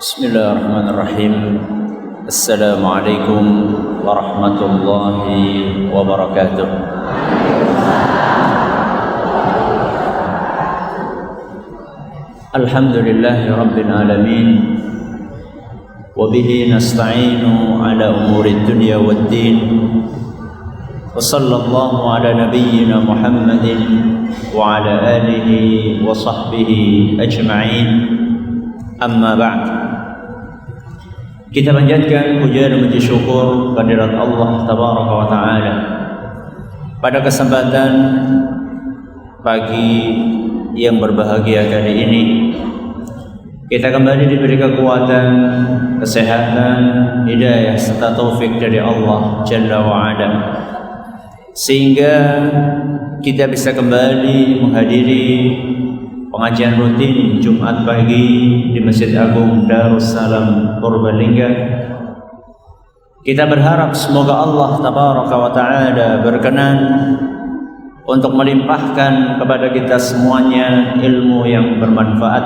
Bismillahirrahmanirrahim. Assalamualaikum warahmatullahi wabarakatuh. Alhamdulillahi rabbil alamin. Wa bihi nasta'inu ala umuri dunya waddin. Wa sallallahu ala nabiyyina Muhammadin wa ala alihi wa sahbihi ajma'in. Amma ba'd. Kita panjatkan puja dan puji syukur kehadirat Allah tabaraka wa taala. Pada kesempatan pagi yang berbahagia kali ini, kita kembali diberi kekuatan, kesehatan, hidayah serta taufik dari Allah Jalla wa Ala, sehingga kita bisa kembali menghadiri pengajian rutin Jumat pagi di Masjid Agung Darussalam Purbalingga. Kita berharap semoga Allah tabaraka wa taala berkenan untuk melimpahkan kepada kita semuanya ilmu yang bermanfaat,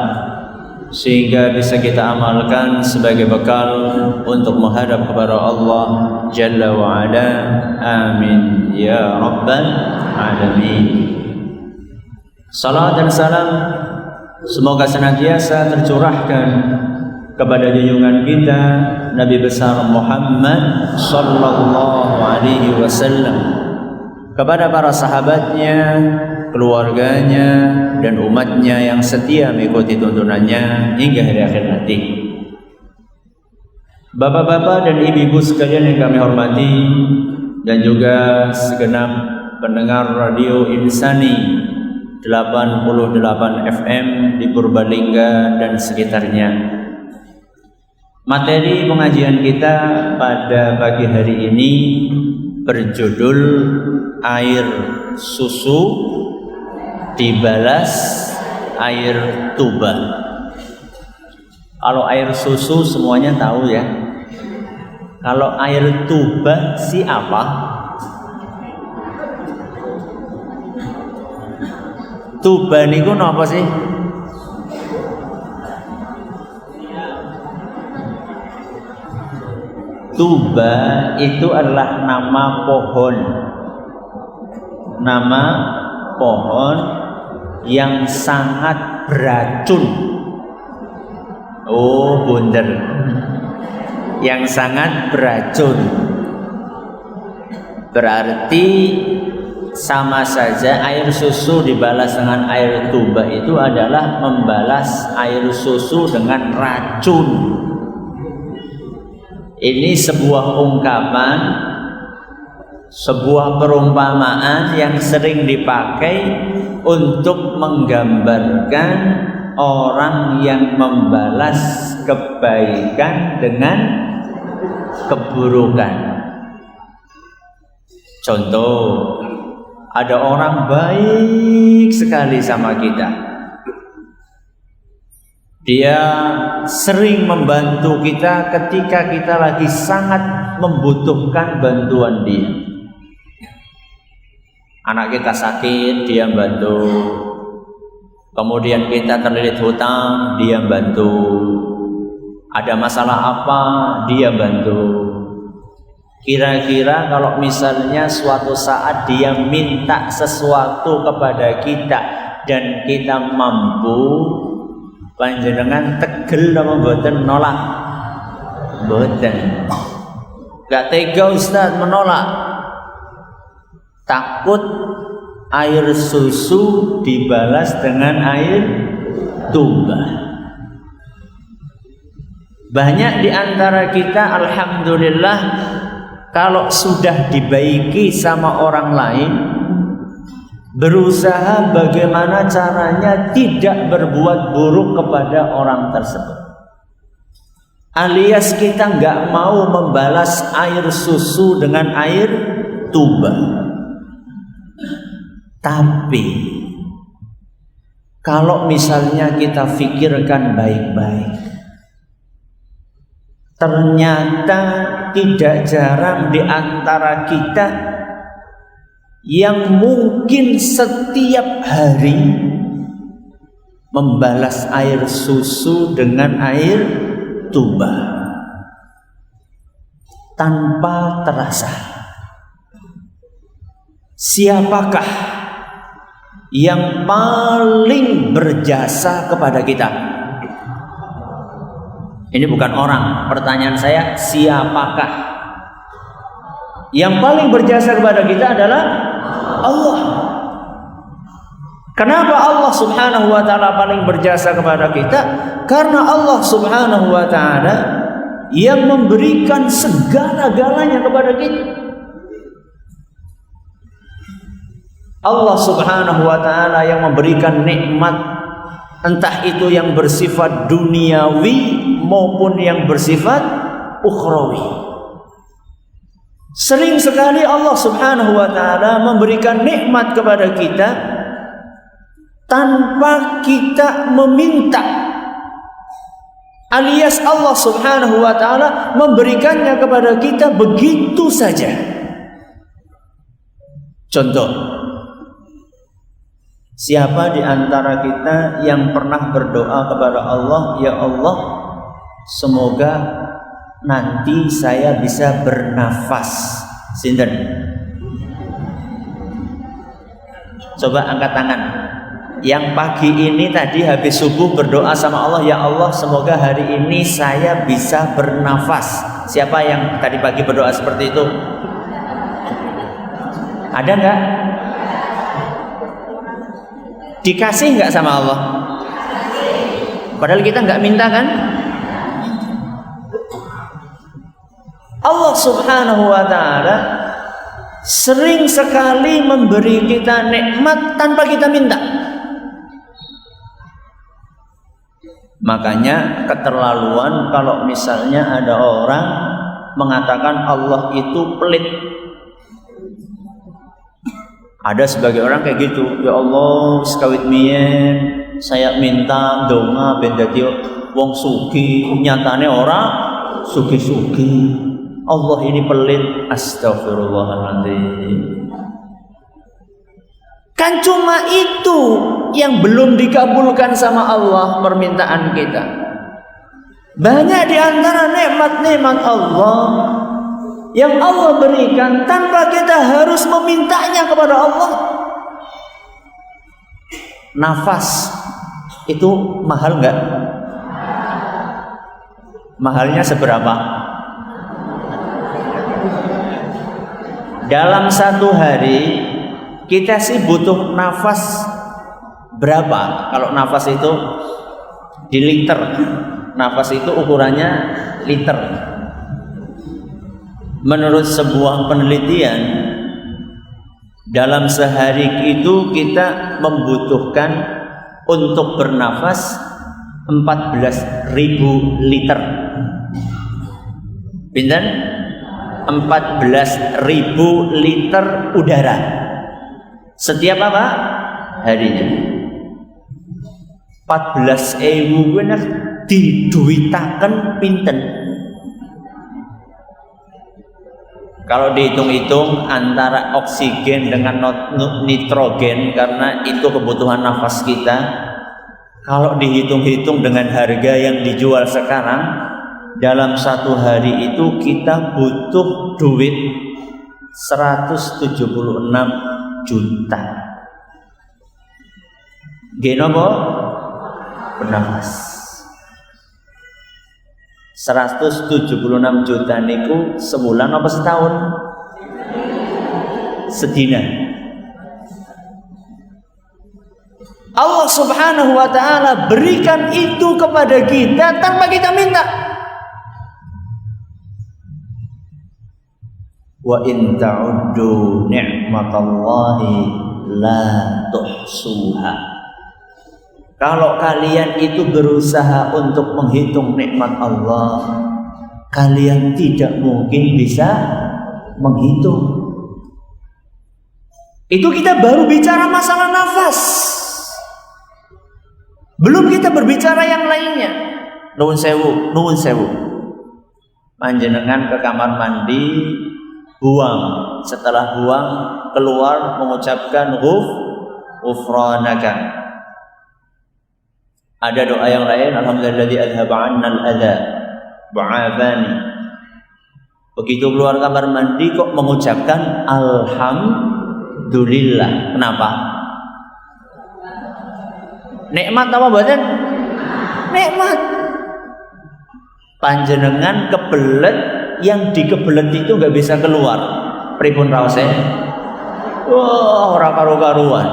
sehingga bisa kita amalkan sebagai bekal untuk menghadap kepada Allah Jalla wa Ala. Amin ya rabbal alamin. Salat dan salam semoga senantiasa tercurahkan kepada junjungan kita Nabi besar Muhammad sallallahu alaihi wasallam, kepada para sahabatnya, keluarganya, dan umatnya yang setia mengikuti tuntunannya hingga hari akhir nanti. Bapak-bapak dan ibu-ibu sekalian yang kami hormati, dan juga segenap pendengar radio Insani 88 FM di Purbalingga dan sekitarnya. Materi pengajian kita pada pagi hari ini berjudul air susu dibalas air tuba. Kalau air susu semuanya tahu ya. Kalau air tuba siapa? Tuba niku napa sih? Tuba itu adalah nama pohon. Nama pohon yang sangat beracun. Oh, bunder. Yang sangat beracun. Berarti sama saja air susu dibalas dengan air tuba itu adalah membalas air susu dengan racun. Ini sebuah ungkapan, sebuah perumpamaan yang sering dipakai untuk menggambarkan orang yang membalas kebaikan dengan keburukan. Contoh, ada orang baik sekali sama kita. Dia sering membantu kita ketika kita lagi sangat membutuhkan bantuan dia. Anak kita sakit, dia bantu. Kemudian kita terlilit hutang, dia bantu. Ada masalah apa, dia bantu. Kira-kira kalau misalnya suatu saat dia minta sesuatu kepada kita dan kita mampu, panjenengan tegel apa mboten nolak? Mboten. Gak tega Ustaz menolak. Takut air susu dibalas dengan air tuba. Banyak di antara kita alhamdulillah kalau sudah dibaiki sama orang lain, berusaha bagaimana caranya tidak berbuat buruk kepada orang tersebut. Alias kita nggak mau membalas air susu dengan air tuba. Tapi kalau misalnya kita pikirkan baik-baik, ternyata tidak jarang di antara kita yang mungkin setiap hari membalas air susu dengan air tuba tanpa terasa. Siapakah yang paling berjasa kepada kita? Ini bukan orang. Pertanyaan saya, siapakah yang paling berjasa kepada kita? Adalah Allah. Kenapa Allah Subhanahu wa ta'ala paling berjasa kepada kita? Karena Allah Subhanahu wa ta'ala yang memberikan segala-galanya kepada kita. Allah Subhanahu wa ta'ala yang memberikan nikmat, entah itu yang bersifat duniawi maupun yang bersifat ukhrawi. Sering sekali Allah Subhanahu wa ta'ala memberikan nikmat kepada kita tanpa kita meminta, alias Allah Subhanahu wa ta'ala memberikannya kepada kita begitu saja. Contoh, siapa di antara kita yang pernah berdoa kepada Allah, ya Allah, semoga nanti saya bisa bernafas? Sinten? Coba angkat tangan. Yang pagi ini tadi habis subuh berdoa sama Allah, ya Allah, semoga hari ini saya bisa bernafas. Siapa yang tadi pagi berdoa seperti itu? Ada enggak? Dikasih enggak sama Allah? Padahal kita enggak minta kan? Allah Subhanahu wa ta'ala sering sekali memberi kita nikmat tanpa kita minta. Makanya keterlaluan kalau misalnya ada orang mengatakan Allah itu pelit. Ada sebagai orang kayak gitu, ya Allah sekawit mien saya minta donga ben dadi wong sugih, nyatane ora sugih-sugih. Allah ini pelit. Astagfirullahaladzim. Kan cuma itu yang belum dikabulkan sama Allah permintaan kita. Banyak di antara nikmat-nikmat Allah yang Allah berikan tanpa kita harus memintanya kepada Allah. Nafas itu mahal enggak? Mahalnya seberapa? Dalam satu hari kita sih butuh nafas berapa? Kalau nafas itu di liter, nafas itu ukurannya liter. Menurut sebuah penelitian, dalam sehari itu kita membutuhkan untuk bernafas 14.000 liter. Pinten? 14.000 liter udara setiap apa? Harinya. 14.000 bener diduitaken pinten? Kalau dihitung-hitung antara oksigen dengan nitrogen, karena itu kebutuhan nafas kita, kalau dihitung-hitung dengan harga yang dijual sekarang, dalam satu hari itu kita butuh duit 176 juta. Genopo bernafas 176 juta niku sebulan apa setahun? Sedina. Allah Subhanahu wa ta'ala berikan itu kepada kita tanpa kita minta. Wa in ta'uddu ni'matallahi la tuhsuha. Kalau kalian itu berusaha untuk menghitung nikmat Allah, kalian tidak mungkin bisa menghitung. Itu kita baru bicara masalah nafas, belum kita berbicara yang lainnya. Nuwun sewu, nuwun sewu. Panjenengan ke kamar mandi, buang, setelah buang keluar mengucapkan ghufranaka. Ada doa yang lain, alhamdulilladzi adhaba 'annal adza. Ba'afani. Begitu keluar kamar mandi kok mengucapkan alhamdulillah. Kenapa? Nikmat apa mboten? Nikmat. Panjenengan kebelet, yang dikebelet itu nggak bisa keluar. Pripun raose? Wah, ora karu-karuan.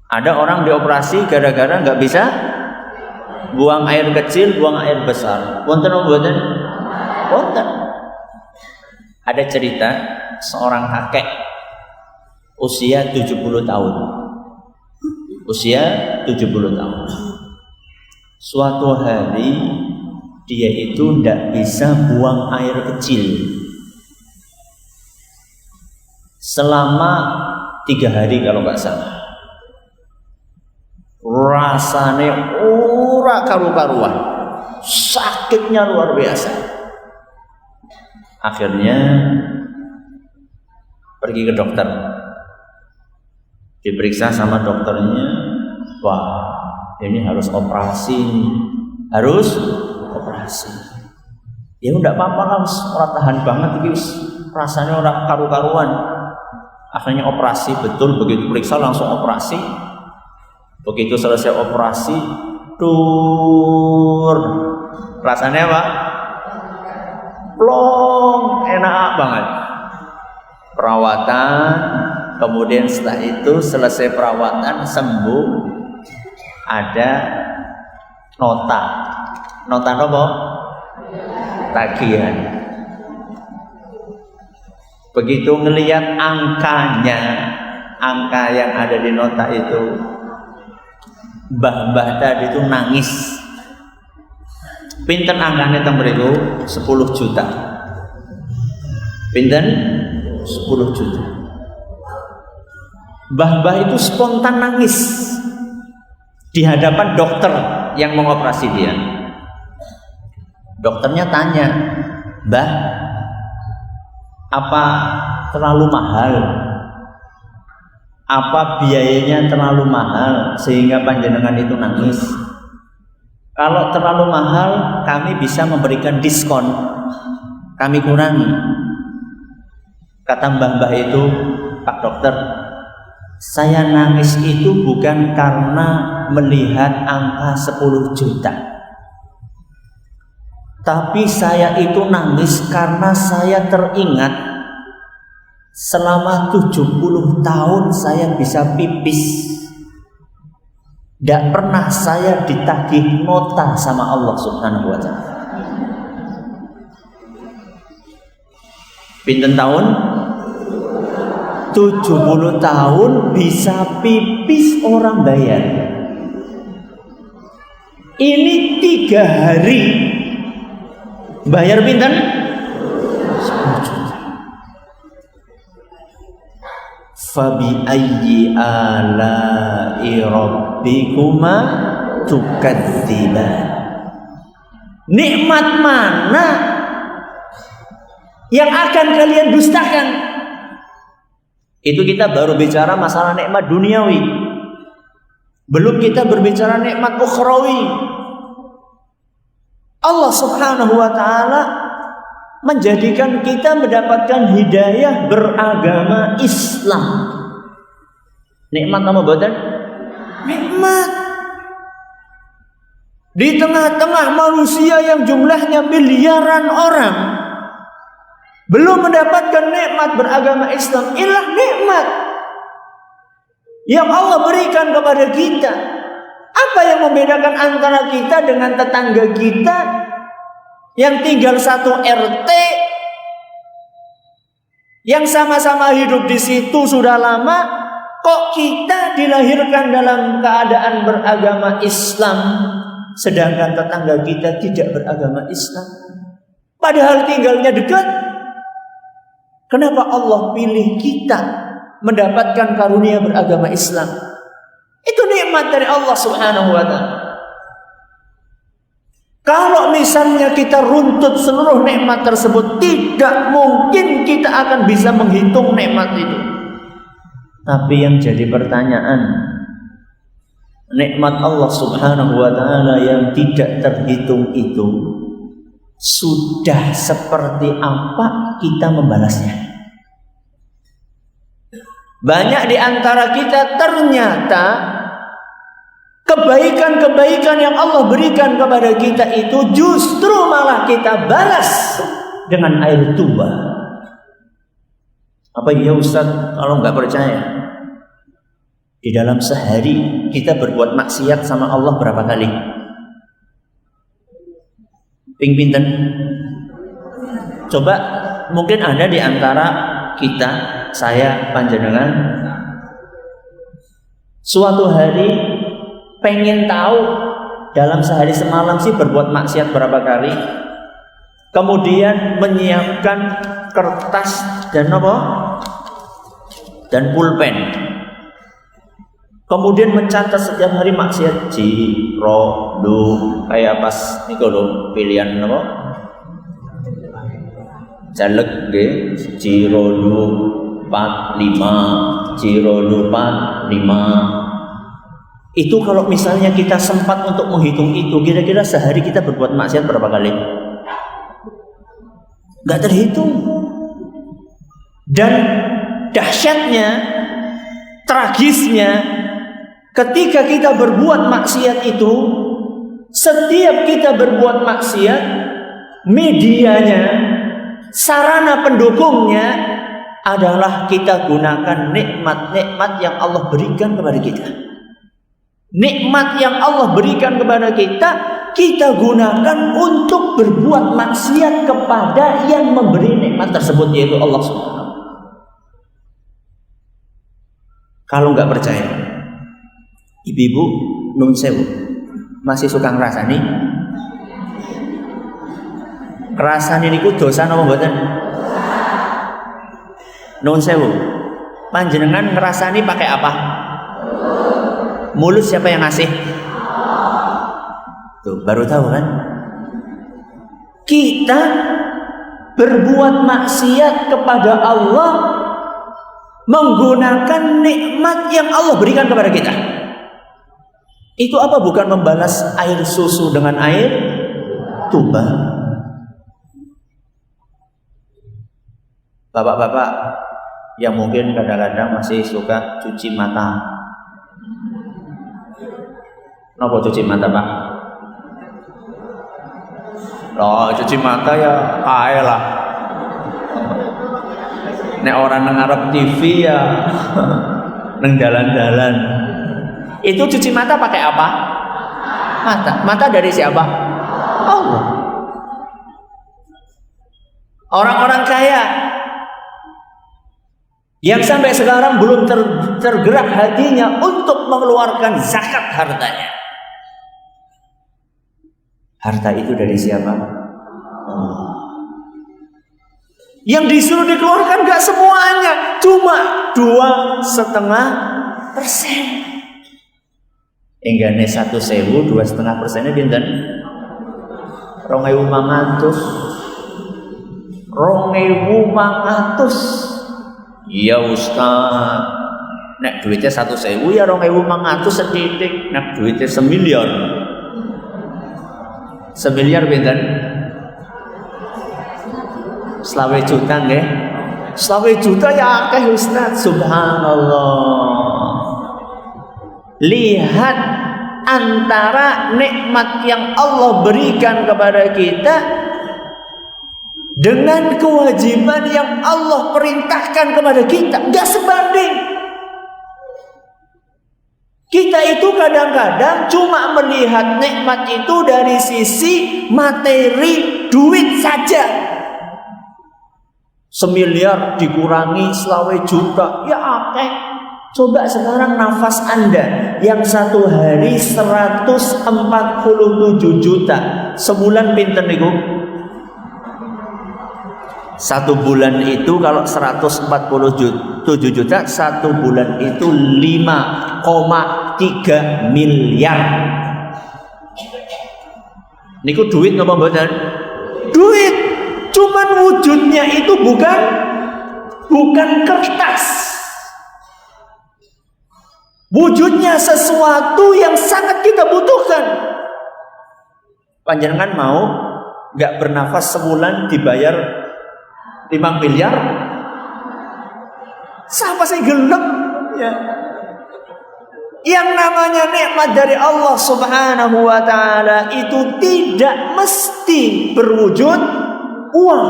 Ada orang dioperasi gara-gara nggak bisa buang air kecil, buang air besar. Wonten apa mboten? Wonten. Ada cerita seorang kakek usia 70 tahun. Usia 70 tahun. Suatu hari dia itu tidak bisa buang air kecil selama 3 hari kalau nggak salah. Rasanya ora karu-karuan, sakitnya luar biasa. Akhirnya pergi ke dokter, diperiksa sama dokternya. Wah, ini harus operasi, harus operasi. Ya udah apa-apa lah, orang tahan banget ini, rasanya orang karu-karuan. Akhirnya operasi, betul begitu periksa langsung operasi. Begitu selesai operasi, tur, rasanya apa? Plong, enak banget. Perawatan, kemudian setelah itu selesai perawatan sembuh, ada nota apa? Tagihan. Begitu ngelihat angkanya, angka yang ada di nota itu, mbah-mbah tadi itu nangis. Pinten angkanya teng mriku? 10 juta. Pinten? 10 juta. Mbah-mbah itu spontan nangis di hadapan dokter yang mengoperasi dia. Dokternya tanya, "Mbah, apa terlalu mahal? Apa biayanya terlalu mahal sehingga panjenengan itu nangis? Kalau terlalu mahal, kami bisa memberikan diskon, kami kurangi." Kata mbah-mbah itu, "Pak dokter, saya nangis itu bukan karena melihat angka 10 juta. Tapi saya itu nangis karena saya teringat selama 70 tahun saya bisa pipis. Tidak pernah saya ditagih nota sama Allah Subhanahu wa ta'ala." Pinten tahun? 70 tahun bisa pipis orang bayar. Ini 3 hari bayar pinten? 10 juta. Fabi ayyi ala'i rabbikuma tukadziban. Nikmat mana yang akan kalian dustakan? Itu kita baru bicara masalah nikmat duniawi. Belum kita berbicara nikmat ukhrawi. Allah Subhanahu wa ta'ala menjadikan kita mendapatkan hidayah beragama Islam. Nikmat apa mboten? Nikmat. Di tengah-tengah manusia yang jumlahnya miliaran orang, belum mendapatkan nikmat beragama Islam. Inilah nikmat yang Allah berikan kepada kita. Apa yang membedakan antara kita dengan tetangga kita yang tinggal satu RT, yang sama-sama hidup di situ sudah lama, kok kita dilahirkan dalam keadaan beragama Islam, sedangkan tetangga kita tidak beragama Islam, padahal tinggalnya dekat? Kenapa Allah pilih kita mendapatkan karunia beragama Islam? Itu nikmat dari Allah Subhanahu wa ta'ala. Kalau misalnya kita runtut seluruh nikmat tersebut, tidak mungkin kita akan bisa menghitung nikmat itu. Tapi yang jadi pertanyaan, nikmat Allah Subhanahu wa taala yang tidak terhitung itu sudah seperti apa kita membalasnya. Banyak di antara kita ternyata kebaikan-kebaikan yang Allah berikan kepada kita itu justru malah kita balas dengan air tuba. Apa iya Ustaz kalau nggak percaya? Di dalam sehari kita berbuat maksiat sama Allah berapa kali? Ping pinten? Coba mungkin ada di antara kita, saya, panjenengan, suatu hari pengen tahu dalam sehari semalam sih berbuat maksiat berapa kali, kemudian menyiapkan kertas dan apa? Dan pulpen, kemudian mencatat setiap hari maksiat kayak pas niku lho pilihan apa? Caleg nggih, Cirodo 45, Cirodo 45. Itu kalau misalnya kita sempat untuk menghitung itu, kira-kira sehari kita berbuat maksiat berapa kali? Enggak terhitung. Dan dahsyatnya, tragisnya, ketika kita berbuat maksiat itu, setiap kita berbuat maksiat, medianya, sarana pendukungnya adalah kita gunakan nikmat-nikmat yang Allah berikan kepada kita. Nikmat yang Allah berikan kepada kita, kita gunakan untuk berbuat maksiat kepada yang memberi nikmat tersebut, yaitu Allah SWT. Kalau nggak percaya, ibu-ibu nun sewu masih suka ngrasani? Ngrasani niku dosa napa mboten? Nun sewu, panjenengan ngrasani pakai apa? Mulut siapa yang ngasih? Tuh, baru tahu kan? Kita berbuat maksiat kepada Allah menggunakan nikmat yang Allah berikan kepada kita. Itu apa? Bukan membalas air susu dengan air tuba. Bapak-bapak yang mungkin kadang-kadang masih suka cuci mata. Kenapa cuci mata, Pak? Loh, cuci mata ya kae lah. Nek orang ngarep TV ya neng dalan-dalan. Itu cuci mata pakai apa? Mata. Mata dari siapa? Allah. Orang-orang kaya yang sampai sekarang belum tergerak hatinya untuk mengeluarkan zakat hartanya. Harta itu dari siapa? Allah. Yang disuruh dikeluarkan gak semuanya, cuma 2,5%. Enggaknya 1.000, 2,5%-nya pinten? 2.500. 2.500. Iya Ustaz. Nek duitnya 1.000 ya 2.500 setitik. Nek duitnya 1 miliar. 1 miliar pinten? 20 juta nggih. 20 juta ya akeh Ustaz, subhanallah. Lihat antara nikmat yang Allah berikan kepada kita dengan kewajiban yang Allah perintahkan kepada kita, enggak sebanding. Kita itu kadang-kadang cuma melihat nikmat itu dari sisi materi, duit saja. 1 miliar dikurangi 20 juta, ya akeh. Coba sekarang nafas Anda yang satu hari 147 juta, sebulan pinten niku? 1 bulan itu kalau 147 juta, 1 bulan itu 5,3 miliar. Niku duit napa mboten? Duit. Cuman wujudnya itu bukan kertas. Wujudnya sesuatu yang sangat kita butuhkan. Panjenengan mau nggak bernafas sebulan dibayar 5 miliar? Siapa sih gelem? Ya. Yang namanya nikmat dari Allah Subhanahu wa ta'ala itu tidak mesti berwujud uang.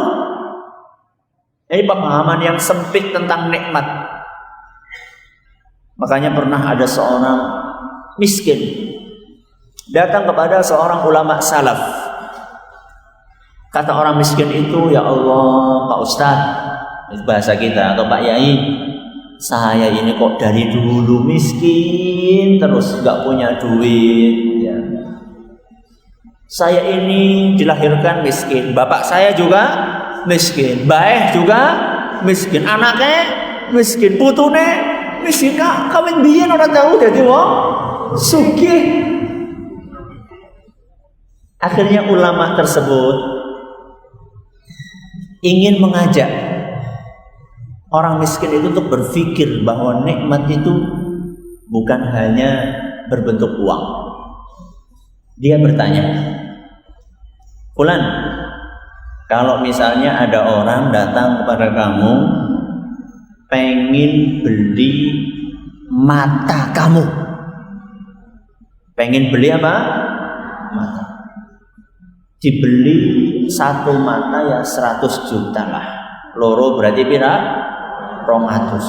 Ini pemahaman yang sempit tentang nikmat. Makanya pernah ada seorang miskin datang kepada seorang ulama salaf. Kata orang miskin itu, "Ya Allah, Pak Ustadz," bahasa kita, atau Pak Yai, "saya ini kok dari dulu miskin terus gak punya duit ya. Saya ini dilahirkan miskin, bapak saya juga miskin, bae juga miskin, anaknya miskin, putune miskin, kawin biyen ora tahu dadi wong sugih." Akhirnya ulama tersebut ingin mengajak orang miskin itu untuk berpikir bahwa nikmat itu bukan hanya berbentuk uang. Dia bertanya, "Fulan, kalau misalnya ada orang datang kepada kamu pengen beli mata kamu, pengen beli apa? Mata. Dibeli satu mata ya 100 juta lah. Loro berarti pira? 200.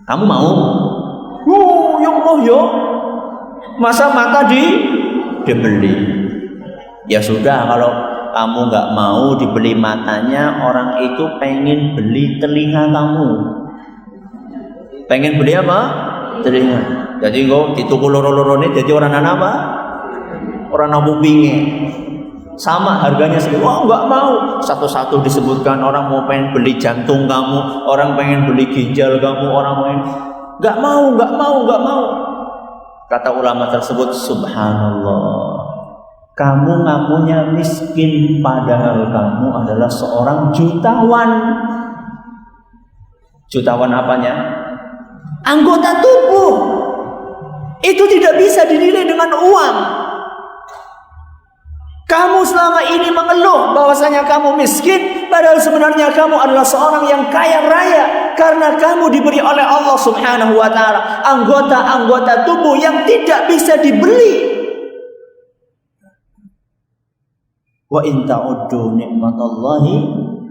Kamu mau? Yang mau yo. Masa mata dibeli? Ya sudah, kalau kamu nggak mau dibeli matanya, orang itu pengen beli telinga kamu. Pengen beli apa? Telinga. Jadi kok dituku loro-loro ini jadi orang apa? Orang nabung binge. Sama harganya segitu. Oh, nggak mau. Satu-satu disebutkan. Orang mau pengen beli jantung kamu, orang pengen beli ginjal kamu, orang pengen nggak mau. Kata ulama tersebut, "Subhanallah, kamu ngakunya miskin padahal kamu adalah seorang jutawan." Jutawan apanya? Anggota tubuh. Itu tidak bisa dinilai dengan uang. Kamu selama ini mengeluh bahwasanya kamu miskin, padahal sebenarnya kamu adalah seorang yang kaya raya karena kamu diberi oleh Allah Subhanahu wa ta'ala anggota-anggota tubuh yang tidak bisa dibeli. Wa in ta'uddu ni'matallahi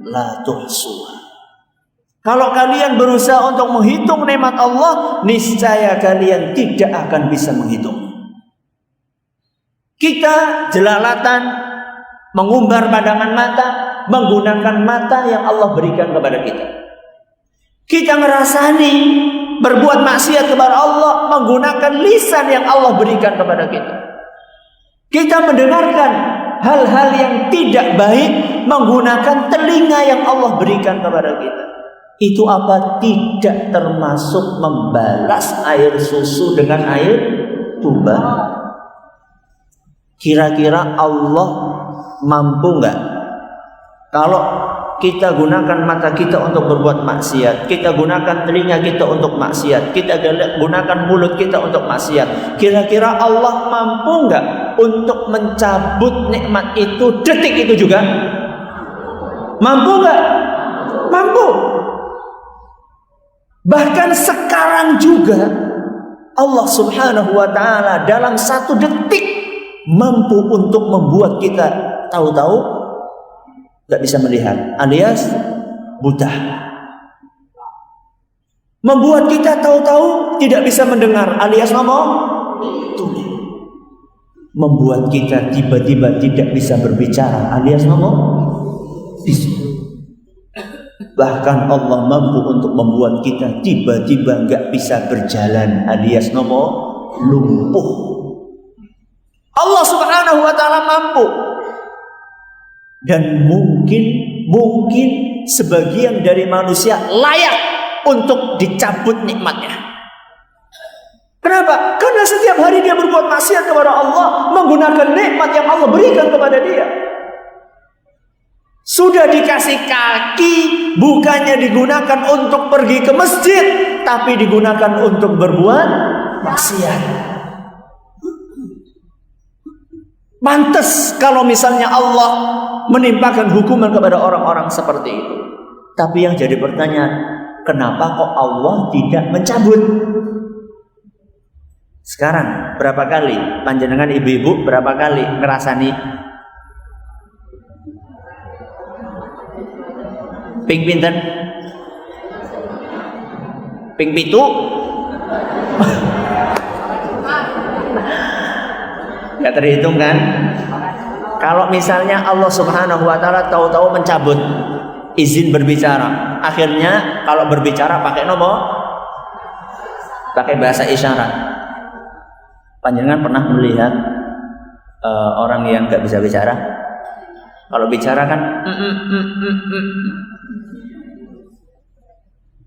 la tuhsuha. Kalau kalian berusaha untuk menghitung nikmat Allah, niscaya kalian tidak akan bisa menghitung. Kita jelalatan mengumbar pandangan mata, menggunakan mata yang Allah berikan kepada kita. Kita ngerasani berbuat maksiat kepada Allah menggunakan lisan yang Allah berikan kepada kita. Kita mendengarkan hal-hal yang tidak baik menggunakan telinga yang Allah berikan kepada kita. Itu apa? Tidak termasuk membalas air susu dengan air tuba. Kira-kira Allah mampu nggak kalau kita gunakan mata kita untuk berbuat maksiat, kita gunakan telinga kita untuk maksiat, kita gunakan mulut kita untuk maksiat? Kira-kira Allah mampu nggak untuk mencabut nikmat itu detik itu juga? Mampu nggak? Mampu. Bahkan sekarang juga Allah Subhanahu wa ta'ala dalam 1 detik mampu untuk membuat kita tahu-tahu gak bisa melihat, alias buta. Membuat kita tahu-tahu tidak bisa mendengar, alias tuli. Membuat kita tiba-tiba tidak bisa berbicara, alias bisu. Bahkan Allah mampu untuk membuat kita tiba-tiba gak bisa berjalan, alias lumpuh. Allah Subhanahu wa ta'ala mampu. Dan mungkin sebagian dari manusia layak untuk dicabut nikmatnya. Kenapa? Karena setiap hari dia berbuat maksiat kepada Allah, menggunakan nikmat yang Allah berikan kepada dia. Sudah dikasih kaki, bukannya digunakan untuk pergi ke masjid, tapi digunakan untuk berbuat maksiat. Pantes kalau misalnya Allah menimpakan hukuman kepada orang-orang seperti itu. Tapi yang jadi pertanyaan, kenapa kok Allah tidak mencabut? Sekarang berapa kali panjenengan ibu-ibu berapa kali ngerasani ping pinten? Ping pitu? Gak terhitung kan? Kalau misalnya Allah Subhanahu wa taala tahu-tahu mencabut izin berbicara, akhirnya kalau berbicara pakai nopo? Pakai bahasa isyarat. Panjenengan pernah melihat orang yang gak bisa bicara? Kalau bicara kan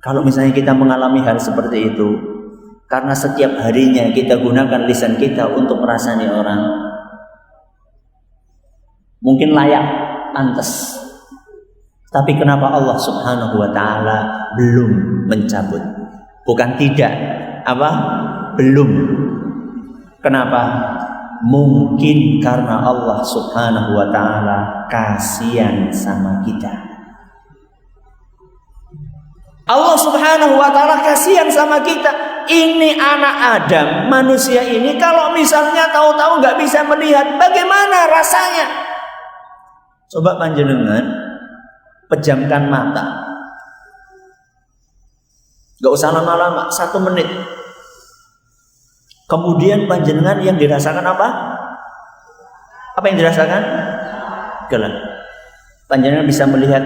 Kalau misalnya kita mengalami hal seperti itu, karena setiap harinya kita gunakan lisan kita untuk merasani orang, mungkin layak, pantas. Tapi kenapa Allah Subhanahu wa taala belum mencabut? Bukan tidak, belum. Kenapa? Mungkin karena Allah Subhanahu wa taala kasihan sama kita. Allah Subhanahu wa taala kasihan sama kita. Ini anak Adam, manusia ini kalau misalnya tahu-tahu nggak bisa melihat, bagaimana rasanya? Coba panjenengan pejamkan mata. Gak usah lama-lama, 1 menit. Kemudian panjenengan yang dirasakan apa? Apa yang dirasakan? Gelap. Panjenengan bisa melihat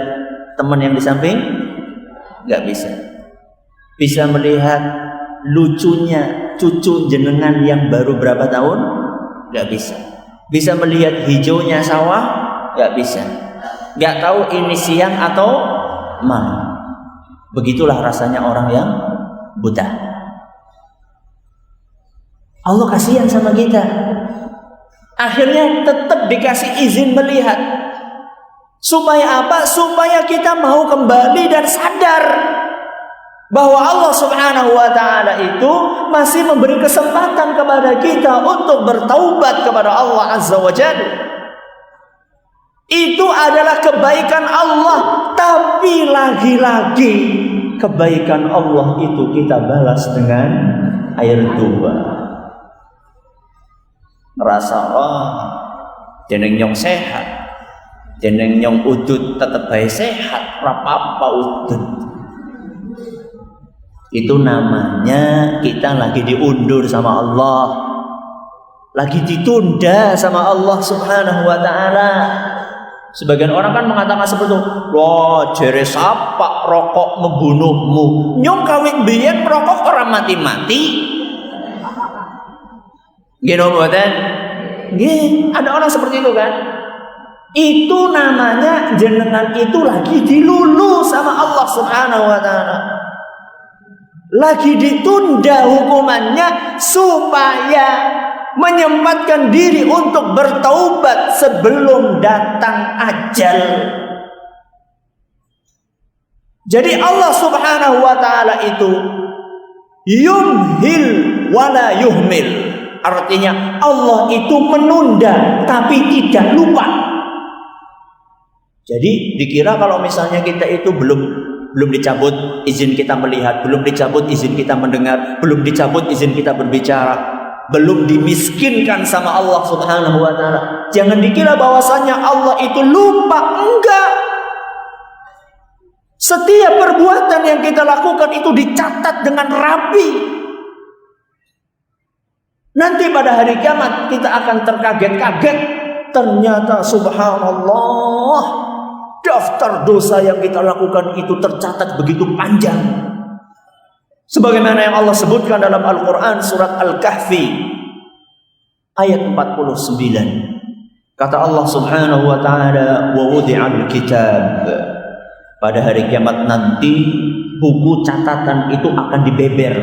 teman yang di samping? Gak bisa. Bisa melihat lucunya cucu jenengan yang baru berapa tahun? Gak bisa. Bisa melihat hijaunya sawah? Gak bisa. Gak tahu ini siang atau malam. Begitulah rasanya orang yang buta. Allah kasihan sama kita. Akhirnya tetap dikasih izin melihat. Supaya apa? Supaya kita mau kembali dan sadar bahwa Allah Subhanahu wa taala itu masih memberi kesempatan kepada kita untuk bertaubat kepada Allah Azza wa Jalla. Itu adalah kebaikan Allah, tapi lagi-lagi kebaikan Allah itu kita balas dengan air tuba. Merasa jeneng nyong sehat, jeneng nyong udut tetep bae sehat, apa-apa udut. Itu namanya kita lagi diundur sama Allah, lagi ditunda sama Allah Subhanahu wa taala. Sebagian orang kan mengatakan seperti itu, wah jere sapa rokok membunuhmu. Nyong kawin biyen merokok orang mati-mati. Gini mboten? Nggih, ada orang seperti itu kan? Itu namanya jenengan itu lagi dilulu sama Allah Subhanahu wa taala. Lagi ditunda hukumannya supaya menyempatkan diri untuk bertaubat sebelum datang ajal. Jadi Allah Subhanahu wa taala itu yumhil wala yuhmil. Artinya Allah itu menunda tapi tidak lupa. Jadi dikira kalau misalnya kita itu belum dicabut izin kita melihat, belum dicabut izin kita mendengar, belum dicabut izin kita berbicara, belum dimiskinkan sama Allah Subhanahu wa taala. Jangan dikira bahwasanya Allah itu lupa, enggak. Setiap perbuatan yang kita lakukan itu dicatat dengan rapi. Nanti pada hari kiamat kita akan terkaget-kaget. Ternyata subhanallah, daftar dosa yang kita lakukan itu tercatat begitu panjang. Sebagaimana yang Allah sebutkan dalam Al-Quran surat Al-Kahfi ayat 49. Kata Allah Subhanahu wa taala, "Wa wudi'al kitab." Pada hari kiamat nanti buku catatan itu akan dibeber,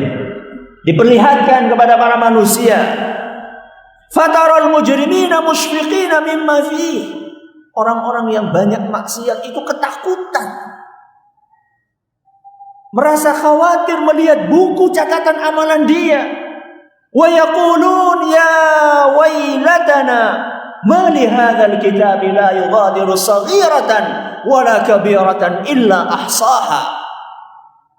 diperlihatkan kepada para manusia. Fataral mujrimina musyfiqina mimma fihi. Orang-orang yang banyak maksiat itu ketakutan, merasa khawatir melihat buku catatan amalan dia. Wa yaqulun ya wailatana ma li hadzal kitab la yughadiru saghiratan wala kabiratan illa ahsaha.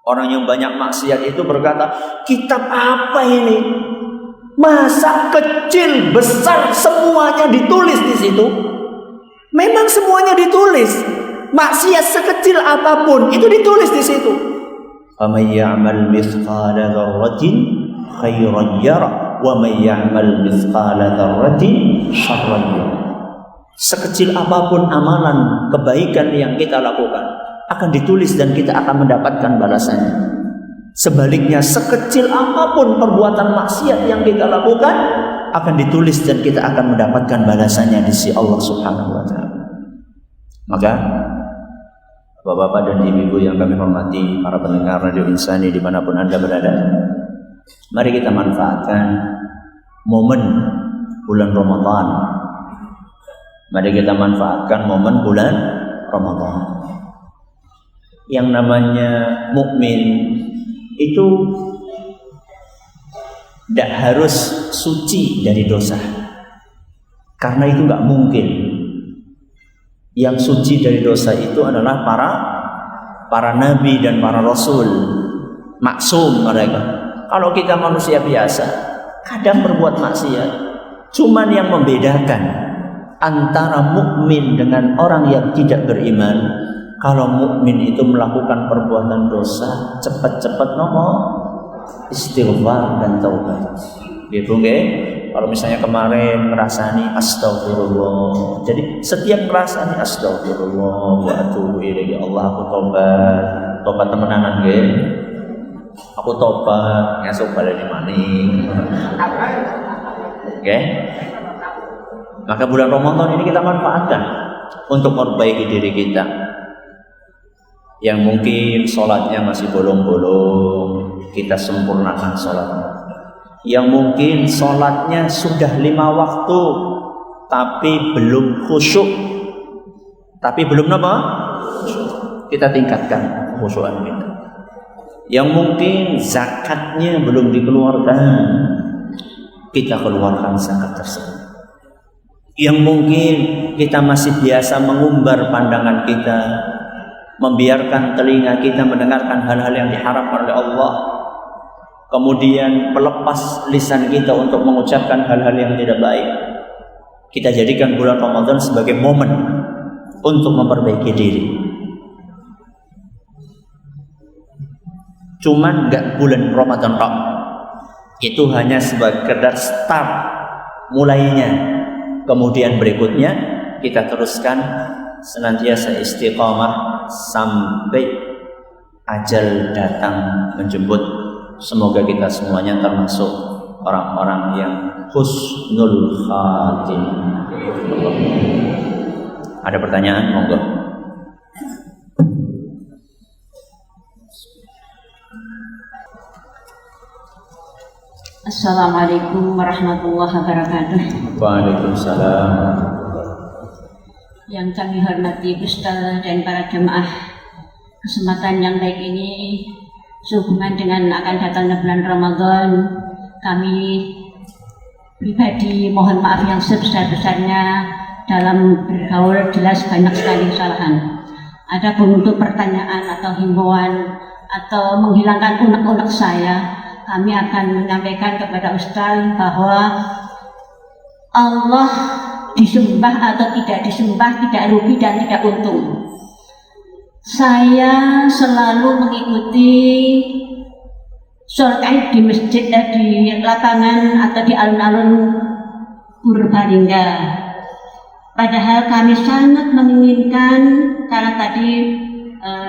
Orang yang banyak maksiat itu berkata, kitab apa ini? Masa kecil, besar semuanya ditulis di situ? Memang semuanya ditulis. Maksiat sekecil apapun itu ditulis di situ. Faman ya'mal mithqala dzarratin khairan yara wa man ya'mal mithqala dzarratin syarran yara. Sekecil apapun amalan kebaikan yang kita lakukan akan ditulis dan kita akan mendapatkan balasannya. Sebaliknya, sekecil apapun perbuatan maksiat yang kita lakukan akan ditulis dan kita akan mendapatkan balasannya di sisi Allah Subhanahu wa taala. Maka Bapak-bapak dan ibu-ibu yang kami hormati, para pendengar Radio Insani dimanapun Anda berada, mari kita manfaatkan momen bulan Ramadan. Mari kita manfaatkan momen bulan Ramadan. Yang namanya mukmin itu tidak harus suci dari dosa, karena itu nggak mungkin. Yang suci dari dosa itu adalah para nabi dan para rasul, maksum mereka. Kalau kita manusia biasa, kadang berbuat maksiat. Cuman yang membedakan antara mukmin dengan orang yang tidak beriman, kalau mukmin itu melakukan perbuatan dosa, cepat-cepat istighfar dan taubat. Gitu nggih? Kalau misalnya kemarin ngerasani astagfirullah, jadi setiap ngerasani astagfirullah wa atubu ilaihi, ya Allah aku tobat temenanan nggih. Aku tobat, ngesuk baleni maning. Oke? Maka bulan Ramadan ini kita manfaatkan untuk memperbaiki diri kita. Yang mungkin sholatnya masih bolong-bolong, kita sempurnakan sholatnya. Yang mungkin sholatnya sudah 5 waktu tapi belum khusyuk, tapi belum apa? Kita tingkatkan khusyukan kita. Yang mungkin zakatnya belum dikeluarkan, kita keluarkan zakat tersebut. Yang mungkin kita masih biasa mengumbar pandangan kita, membiarkan telinga kita mendengarkan hal-hal yang diharamkan oleh Allah, kemudian melepas lisan kita untuk mengucapkan hal-hal yang tidak baik, kita jadikan bulan Ramadan sebagai momen untuk memperbaiki diri. Cuman enggak bulan Ramadan tok, itu hanya sekedar start mulainya. Kemudian berikutnya kita teruskan senantiasa istiqamah sampai ajal datang menjemput. Semoga kita semuanya termasuk orang-orang yang husnul khatimah. Ada pertanyaan? Monggo. Assalamualaikum warahmatullahi wabarakatuh. Waalaikumsalam. Yang kami hormati Ustaz dan para jemaah, kesempatan yang baik ini sehubungan dengan akan datangnya bulan Ramadan, kami pribadi mohon maaf yang sebesar-besarnya dalam bergaul, jelas banyak sekali kesalahan. Adapun untuk pertanyaan atau himbauan atau menghilangkan unek-unek saya, kami akan menyampaikan kepada Ustaz bahwa Allah disembah atau tidak disembah tidak rugi dan tidak untung. Saya selalu mengikuti sholat Id di masjid, di lapangan atau di alun-alun Purbalingga. Padahal kami sangat menginginkan, karena tadi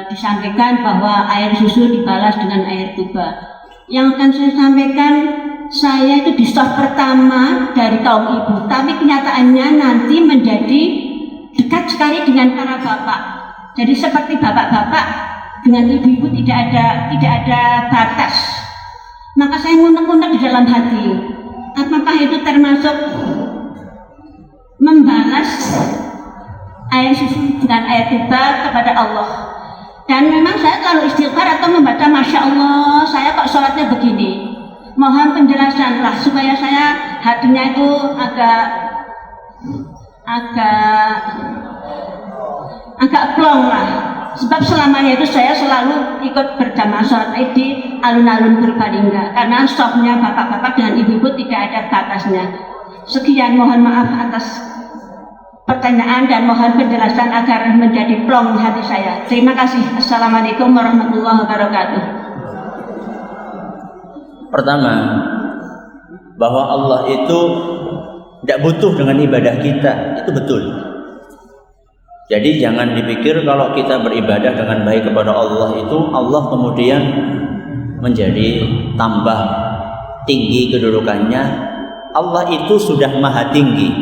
disampaikan bahwa air susu dibalas dengan air tuba. Yang akan saya sampaikan, saya itu di shaf pertama dari kaum ibu, tapi kenyataannya nanti menjadi dekat sekali dengan para bapak. Jadi seperti bapak-bapak dengan ibu-ibu tidak ada batas. Maka saya ngunek-ngunek di dalam hati, apakah itu termasuk membalas air susu dengan air tiba kepada Allah. Dan memang saya kalau istighfar atau membaca Masya Allah, saya kok sholatnya begini. Mohon penjelasan lah supaya saya hatinya itu agak plong lah. Sebab selamanya itu saya selalu ikut berjamaah sholat Id di alun-alun Purbalingga karena softnya bapak-bapak dengan ibu-ibu tidak ada batasnya. Sekian, mohon maaf atas pertanyaan dan mohon penjelasan agar menjadi plong hati saya. Terima kasih. Assalamualaikum warahmatullahi wabarakatuh. Pertama, bahwa Allah itu tidak butuh dengan ibadah kita, itu betul. Jadi jangan dipikir kalau kita beribadah dengan baik kepada Allah itu Allah kemudian menjadi tambah tinggi kedudukannya. Allah itu sudah maha tinggi.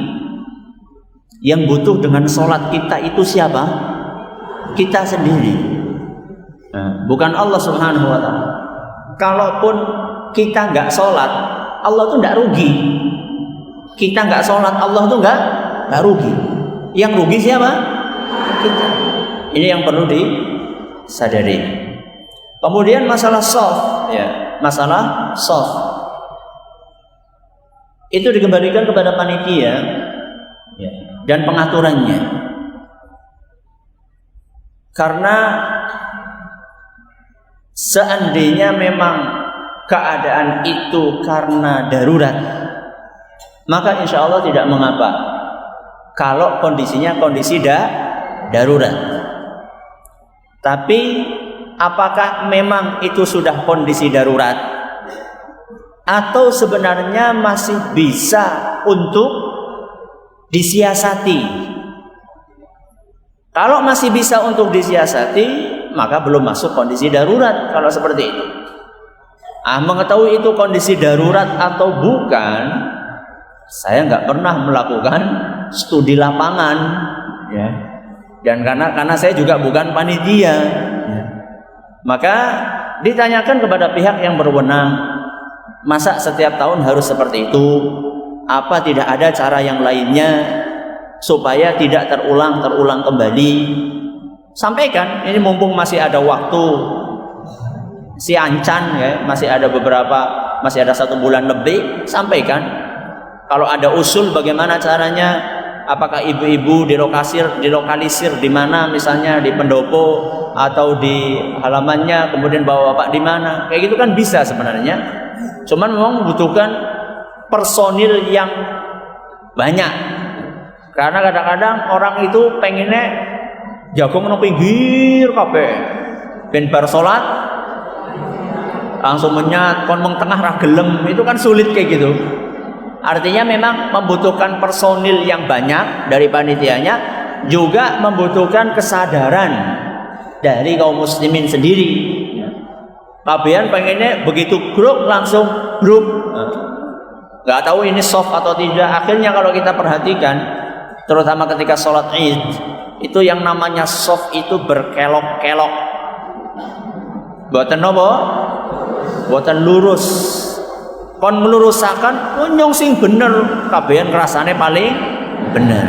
Yang butuh dengan sholat kita itu siapa? Kita sendiri. Nah, bukan Allah Subhanahu wa ta'ala. Kalaupun kita nggak sholat, Allah tuh nggak rugi. Kita nggak sholat, Allah tuh nggak rugi. Yang rugi siapa? Kita. Ini yang perlu disadari. Kemudian masalah soft, ya, masalah soft itu dikembalikan kepada panitia, ya, dan pengaturannya. Karena seandainya memang keadaan itu karena darurat, maka insya Allah tidak mengapa kalau kondisinya kondisi darurat. Tapi apakah memang itu sudah kondisi darurat atau sebenarnya masih bisa untuk disiasati? Kalau masih bisa untuk disiasati, maka belum masuk kondisi darurat. Kalau seperti itu, mengetahui itu kondisi darurat atau bukan, saya nggak pernah melakukan studi lapangan, ya. Dan karena saya juga bukan panitia, ya. Maka ditanyakan kepada pihak yang berwenang, masa setiap tahun harus seperti itu? Apa tidak ada cara yang lainnya supaya tidak terulang kembali? Sampaikan, ini mumpung masih ada waktu, si ancan, ya, masih ada 1 bulan lebih, sampaikan. Kalau ada usul bagaimana caranya, apakah ibu-ibu dilokalisir di mana, misalnya di pendopo atau di halamannya, kemudian bapak-bapak di mana, kayak gitu kan bisa sebenarnya. Cuman memang membutuhkan personil yang banyak. Karena kadang-kadang orang itu pengennya jagung nang pinggir kabeh. Ben bar salat langsung menyat kon meng tengah ra gelem, itu kan sulit kayak gitu. Artinya memang membutuhkan personil yang banyak dari panitianya, juga membutuhkan kesadaran dari kaum muslimin sendiri. Kabehan pengennya begitu grup langsung grup, nggak tahu ini soft atau tidak. Akhirnya kalau kita perhatikan, terutama ketika sholat Id, itu yang namanya soft itu berkelok-kelok, buatan apa? Buatan lurus. Kon melurusakan nyong sing bener, kabehan rasane paling bener.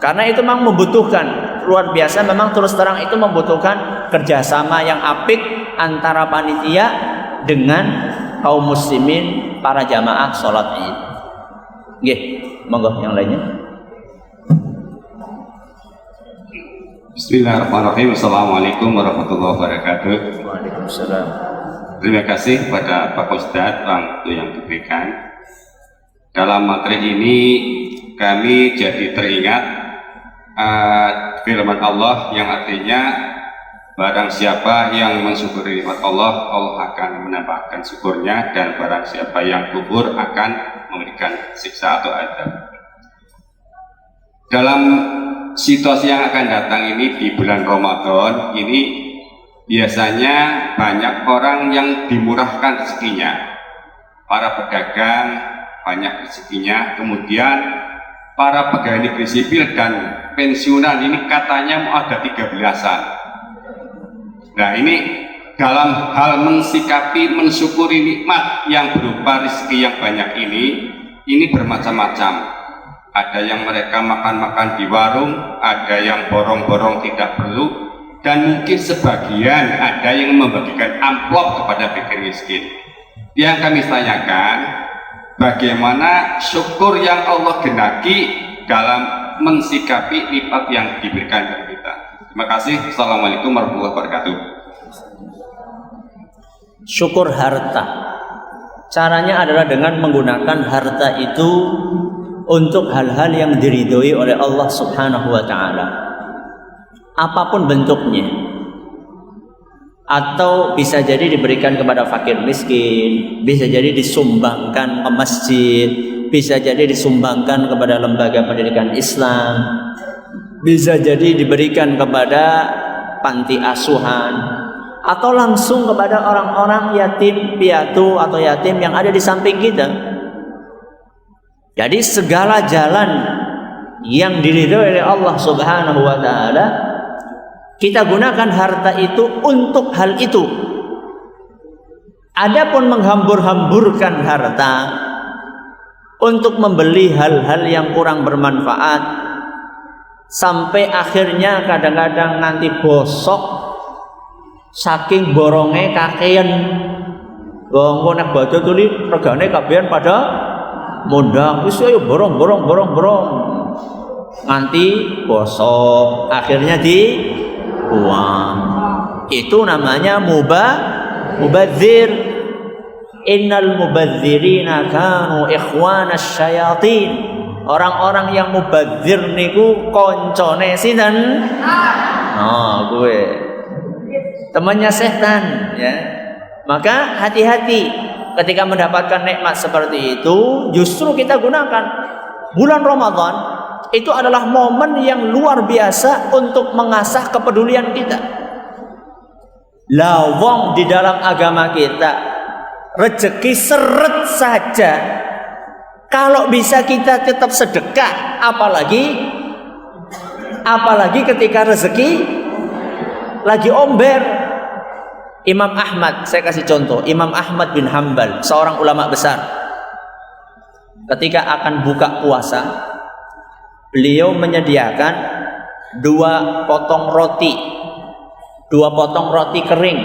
Karena itu memang membutuhkan luar biasa, memang terus terang itu membutuhkan kerjasama yang apik antara panitia dengan kaum muslimin para jamaah sholat Id. Nggih, monggo yang lainnya. Bismillahirrahmanirrahim. Assalamualaikum warahmatullahi wabarakatuh. Waalaikumsalam. Terima kasih kepada Pak Ustadz waktu yang diberikan. Dalam materi ini kami jadi teringat firman Allah yang artinya barang siapa yang mensyukuri nikmat Allah, Allah akan menambahkan syukurnya, dan barang siapa yang kufur akan memberikan siksa atau azab. Dalam situasi yang akan datang ini di bulan Ramadan ini, biasanya banyak orang yang dimurahkan rezekinya, para pedagang banyak rezekinya, kemudian para pegawai negeri sipil dan pensiunan ini katanya mau ada 13-an. Nah, ini dalam hal mensikapi, mensyukuri nikmat yang berupa rezeki yang banyak ini bermacam-macam. ada yang mereka makan-makan di warung, ada yang borong-borong tidak perlu, dan mungkin sebagian ada yang membagikan amplop kepada fakir miskin. Yang kami tanyakan, bagaimana syukur yang Allah gendaki dalam mensikapi nikmat yang diberikan kepada kita. Terima kasih. Assalamualaikum warahmatullahi wabarakatuh. Syukur harta. Caranya adalah dengan menggunakan harta itu untuk hal-hal yang diridhoi oleh Allah Subhanahu wa taala. Apapun bentuknya. Atau bisa jadi diberikan kepada fakir miskin, bisa jadi disumbangkan ke masjid, bisa jadi disumbangkan kepada lembaga pendidikan Islam, bisa jadi diberikan kepada panti asuhan, atau langsung kepada orang-orang yatim piatu atau yatim yang ada di samping kita. Jadi segala jalan yang diridhoi oleh Allah Subhanahu wa taala, kita gunakan harta itu untuk hal itu. Adapun menghambur-hamburkan harta untuk membeli hal-hal yang kurang bermanfaat, sampai akhirnya kadang-kadang nanti bosok saking boronge kakean. Wong nek badhe tuli regane kabehan pada mondang, wis ayo borong. Nganti bosok, akhirnya dibuang. Itu namanya mubadzir. Innal mubadzirina kanu ikhwanas syayatin. Orang-orang yang mubadzir niku koncone sinten? Gue temannya setan, ya. Maka hati-hati ketika mendapatkan nikmat seperti itu, justru kita gunakan bulan Ramadan itu adalah momen yang luar biasa untuk mengasah kepedulian kita. Lawang di dalam agama kita, rezeki seret saja. Kalau bisa kita tetap sedekah, apalagi ketika rezeki lagi omber. Imam Ahmad, saya kasih contoh, Imam Ahmad bin Hanbal, seorang ulama besar. Ketika akan buka puasa, beliau menyediakan 2 potong roti kering.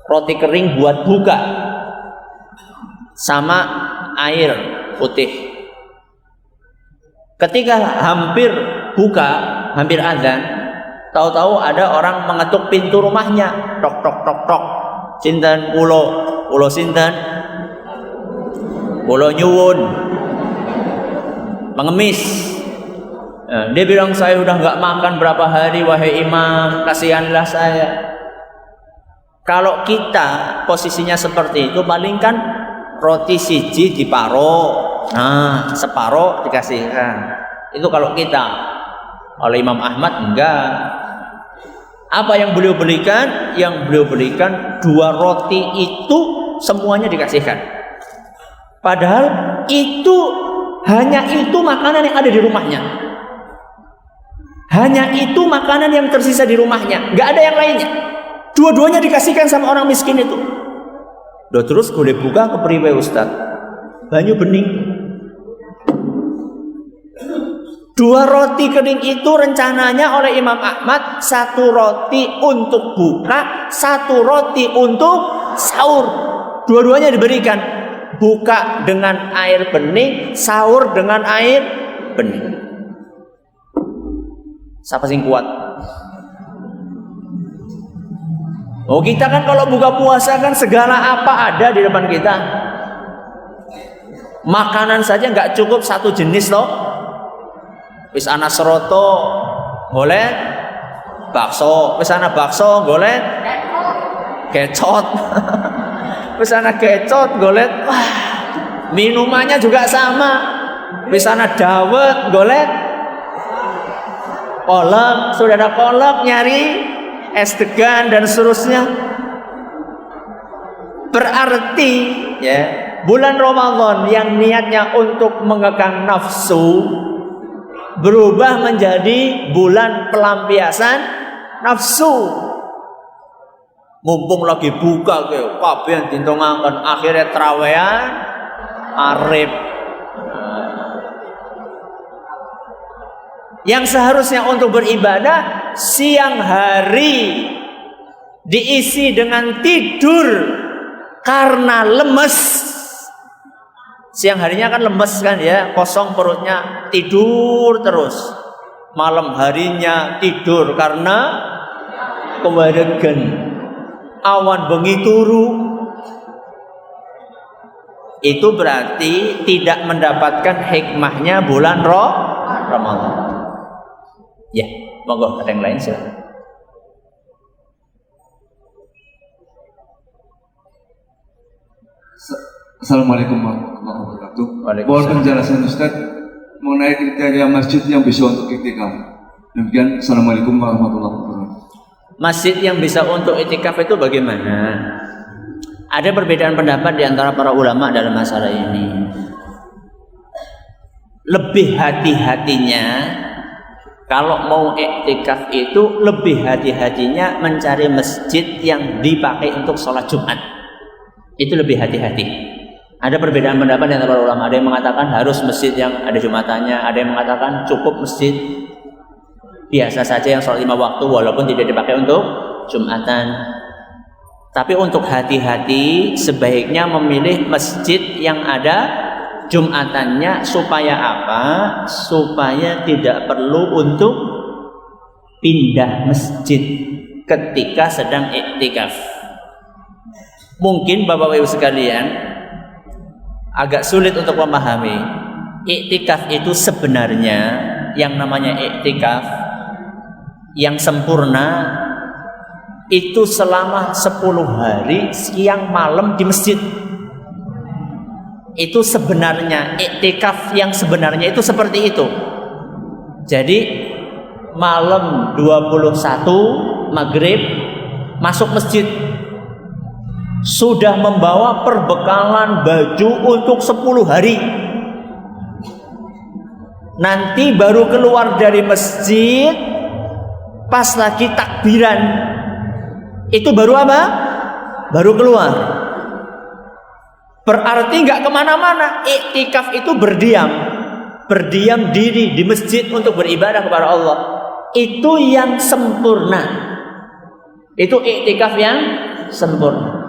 Roti kering buat buka sama air putih. Ketika hampir buka, hampir azan, tahu-tahu ada orang mengetuk pintu rumahnya. Tok. Sinten ulo sinten? Ulo nyuwun. Mengemis. Dia bilang, saya udah nggak makan berapa hari, wahai imam, kasihanlah saya. Kalau kita posisinya seperti itu, paling kan roti siji diparo, separo dikasihkan. Itu kalau kita. Oleh Imam Ahmad enggak. Apa yang beliau berikan? Yang beliau berikan 2 roti itu semuanya dikasihkan. Padahal hanya itu makanan yang ada di rumahnya. Hanya itu makanan yang tersisa di rumahnya, enggak ada yang lainnya. Dua-duanya dikasihkan sama orang miskin itu. Terus boleh buka ke priwe Ustaz. Banyu bening. 2 roti kering itu rencananya oleh Imam Ahmad, 1 roti untuk buka, 1 roti untuk sahur. Dua-duanya diberikan. Buka dengan air bening, sahur dengan air bening. Siapa sing kuat? Kita kan kalau buka puasa kan segala apa ada di depan kita. Makanan saja nggak cukup 1 jenis loh. Wis ana seroto golek bakso, wis ana bakso golek kecot. Wis ana kecot golek minumannya juga sama. Wis ana dawet golek kolak, sudah ada kolak nyari es degan dan seterusnya. Berarti ya, bulan Ramadan yang niatnya untuk mengekang nafsu berubah menjadi bulan pelampiasan nafsu. Mumpung lagi buka ke kabeh dintongaken, akhirnya trawean arep. Yang seharusnya untuk beribadah siang hari diisi dengan tidur karena lemes. Siang harinya kan lemes kan ya, kosong perutnya, tidur terus. Malam harinya tidur karena kewadegan. Awan bengi turu. Itu berarti tidak mendapatkan hikmahnya bulan Ramadan. Ya, monggo ada yang lain silakan. Assalamualaikum warahmatullahi wabarakatuh. Waalaikumsalam. Mohon penjelasan Ustaz mengenai kriteria masjid yang bisa untuk iktikaf. Demikian, Assalamualaikum warahmatullahi wabarakatuh. Masjid yang bisa untuk iktikaf itu bagaimana? Ada perbedaan pendapat di antara para ulama dalam masalah ini. Lebih hati-hatinya kalau mau iktikaf itu lebih hati-hatinya mencari masjid yang dipakai untuk sholat Jumat. Itu lebih hati-hati. Ada perbedaan pendapat di antara para ulama. Ada yang mengatakan harus masjid yang ada Jumatannya. Ada yang mengatakan cukup masjid biasa saja yang sholat 5 waktu walaupun tidak dipakai untuk Jumatan. Tapi untuk hati-hati sebaiknya memilih masjid yang ada Jumatannya. Supaya apa? Supaya tidak perlu untuk pindah masjid ketika sedang iktikaf. Mungkin Bapak Ibu sekalian agak sulit untuk memahami. Iktikaf itu sebenarnya yang namanya iktikaf yang sempurna itu selama 10 hari siang malam di masjid. Itu sebenarnya iktikaf yang sebenarnya itu seperti itu. Jadi malam 21 maghrib masuk masjid, sudah membawa perbekalan baju untuk 10 hari. Nanti baru keluar dari masjid pas lagi takbiran. Itu baru apa? Baru keluar. Berarti nggak kemana-mana. Iktikaf itu berdiam diri di masjid untuk beribadah kepada Allah. Itu yang sempurna. Itu iktikaf yang sempurna.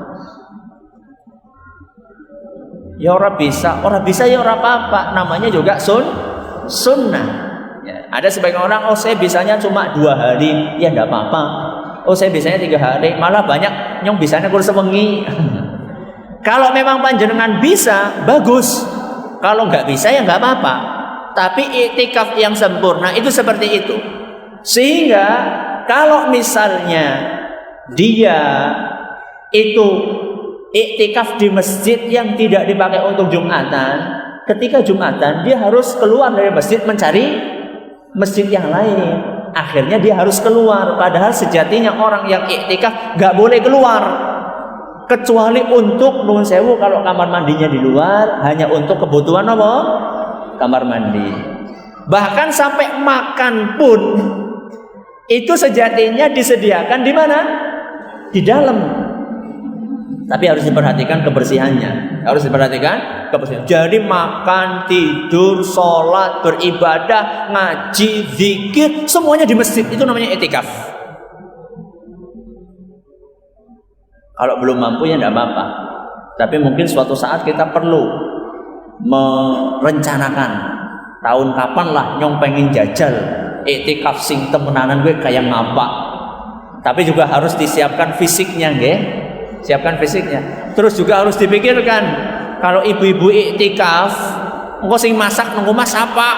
Ya orang bisa ya orang apa-apa. Namanya juga sunnah. Ya, ada sebagian orang, oh saya bisanya cuma 2 hari, ya enggak apa-apa. Oh saya bisanya 3 hari, malah banyak yang bisanya kurang sewengi. Kalau memang panjenengan bisa, bagus. Kalau nggak bisa ya nggak apa-apa. Tapi iktikaf yang sempurna itu seperti itu. Sehingga kalau misalnya dia itu iktikaf di masjid yang tidak dipakai untuk Jumatan, ketika Jumatan dia harus keluar dari masjid mencari masjid yang lain. Akhirnya dia harus keluar. Padahal sejatinya orang yang iktikaf nggak boleh keluar, kecuali untuk nuwun sewu kalau kamar mandinya di luar, hanya untuk kebutuhan apa? Kamar mandi. Bahkan sampai makan pun itu sejatinya disediakan di mana? Di dalam. Tapi harus diperhatikan kebersihannya. Harus diperhatikan kebersihan. Jadi makan, tidur, sholat, beribadah, ngaji, zikir, semuanya di masjid. Itu namanya iktikaf. Kalau belum mampu ya tidak apa-apa. Tapi mungkin suatu saat kita perlu merencanakan tahun kapan lah nyong pengen jajal iktikaf sing temenanan gue kayak ngapa. Tapi juga harus disiapkan fisiknya, nggih. Siapkan fisiknya. Terus juga harus dipikirkan kalau ibu-ibu iktikaf, engko sing masak nunggu mas apa?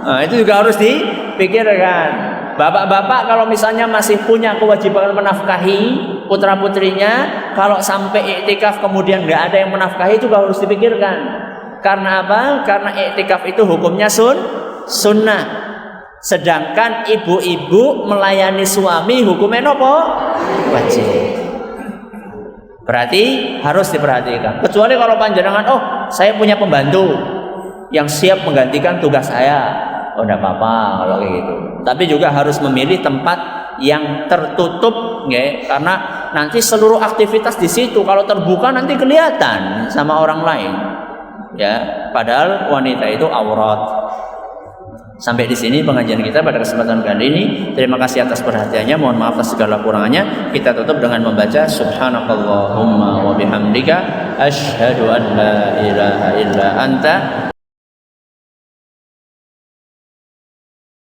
Nah, itu juga harus dipikirkan. Bapak-bapak kalau misalnya masih punya kewajiban menafkahi putra-putrinya, kalau sampai iktikaf kemudian nggak ada yang menafkahi juga harus dipikirkan. Karena apa? Karena iktikaf itu hukumnya sunnah. Sedangkan ibu-ibu melayani suami hukumnya apa? Wajib. Berarti harus diperhatikan. Kecuali kalau panjenengan, oh saya punya pembantu yang siap menggantikan tugas saya, oh tidak apa-apa kalau kayak gitu. Tapi juga harus memilih tempat yang tertutup, ya, karena nanti seluruh aktivitas di situ kalau terbuka nanti kelihatan sama orang lain, ya. Padahal wanita itu aurat. Sampai di sini pengajian kita pada kesempatan kali ini. Terima kasih atas perhatiannya. Mohon maaf atas segala kurangannya. Kita tutup dengan membaca Subhanakallahumma wa bihamdika asyhadu an la ilaha illa anta